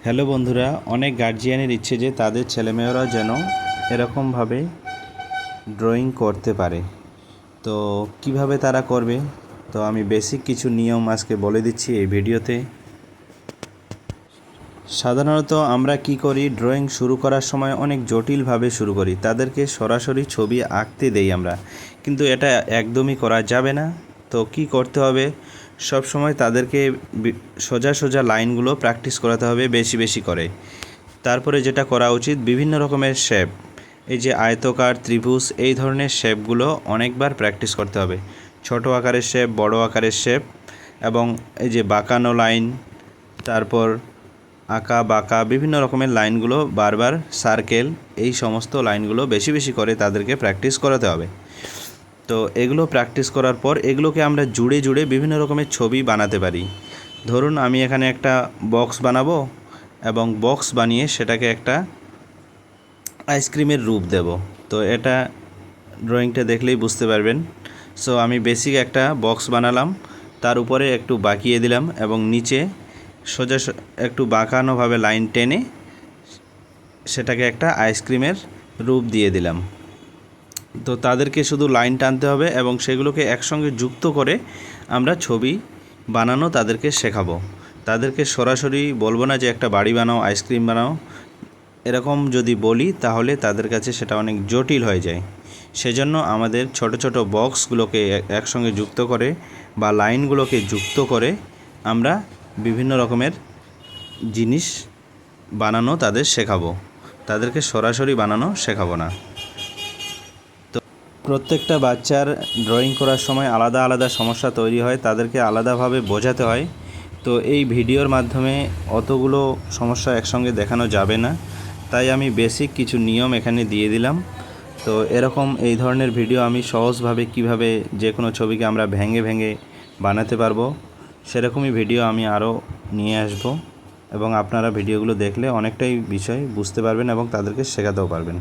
Hello বন্ধুরা, অনেক গার্জিয়ানের ইচ্ছে যে তাদের ছেলেমেয়েরা যেন এরকমভাবে ড্রয়িং করতে পারে। তো কিভাবে তারা করবে, তো আমি বেসিক কিছু নিয়ম আজকে বলে দিচ্ছি এই ভিডিওতে। সাধারণত আমরা কি করি, ড্রয়িং শুরু করার সময় অনেক জটিলভাবে শুরু করি, তাদেরকে সরাসরি ছবি আঁকতে দেই আমরা, কিন্তু এটা একদমই করা যাবে না। তো কি করতে হবে, সব সময় তাদেরকে সোজা সোজা লাইনগুলো প্র্যাকটিস করাতে হবে বেশি বেশি করে। তারপরে যেটা করা উচিত, বিভিন্ন রকমের শেপ, এই যে আয়তকার, ত্রিভুজ, এই ধরনের শেপগুলো অনেকবার প্র্যাকটিস করতে হবে। ছোট আকারের শেপ, বড় আকারের শেপ, এবং এই যে বাঁকানো লাইন, তারপর আঁকা বাঁকা বিভিন্ন রকমের লাইনগুলো, বারবার সার্কেল, এই সমস্ত লাইনগুলো বেশি বেশি করে তাদেরকে প্র্যাকটিস করাতে হবে। তো এগুলো প্র্যাকটিস করার পর এগুলোকে আমরা জুড়ে জুড়ে বিভিন্ন রকমের ছবি বানাতে পারি। ধরুন আমি এখানে একটা বক্স বানাবো এবং বক্স বানিয়ে সেটাকে একটা আইসক্রিমের রূপ দেব। তো এটা ড্রয়িংটা দেখলেই বুঝতে পারবেন। সো আমি বেসিক একটা বক্স বানালাম, তার উপরে একটু বাঁকিয়ে দিলাম এবং নিচে সোজা একটু বাঁকানোভাবে লাইন টেনে সেটাকে একটা আইসক্রিমের রূপ দিয়ে দিলাম। তো তাদেরকে শুধু লাইন টানতে হবে এবং সেগুলোকে একসঙ্গে যুক্ত করে আমরা ছবি বানানো তাদেরকে শেখাবো। তাদেরকে সরাসরি বলবো না যে একটা বাড়ি বানাও, আইসক্রিম বানাও। এরকম যদি বলি তাহলে তাদের কাছে সেটা অনেক জটিল হয়ে যায়। সেজন্য আমাদের ছোট ছোট বক্সগুলোকে একসঙ্গে যুক্ত করে বা লাইনগুলোকে যুক্ত করে আমরা বিভিন্ন রকমের জিনিস বানানো তাদের শেখাবো, তাদেরকে সরাসরি বানানো শেখাবো না। তো প্রত্যেকটা বাচ্চার ড্রয়িং করার সময় আলাদা আলাদা সমস্যা তৈরি হয়, তাদেরকে আলাদাভাবে বোঝাতে হয়। তো এই ভিডিওর মাধ্যমে অতগুলো সমস্যা একসঙ্গে দেখানো যাবে না, তাই আমি বেসিক কিছু নিয়ম এখানে দিয়ে দিলাম। তো এরকম এই ধরনের ভিডিও আমি সহজভাবে কিভাবে যে কোনো ছবিকে আমরা ভেঙে ভেঙে বানাতে পারবো, সেরকমই ভিডিও আমি আরও নিয়ে আসব, এবং আপনারা ভিডিওগুলো দেখলে অনেকটাই বিষয় বুঝতে পারবেন এবং তাদেরকে শেখাতেও পারবেন।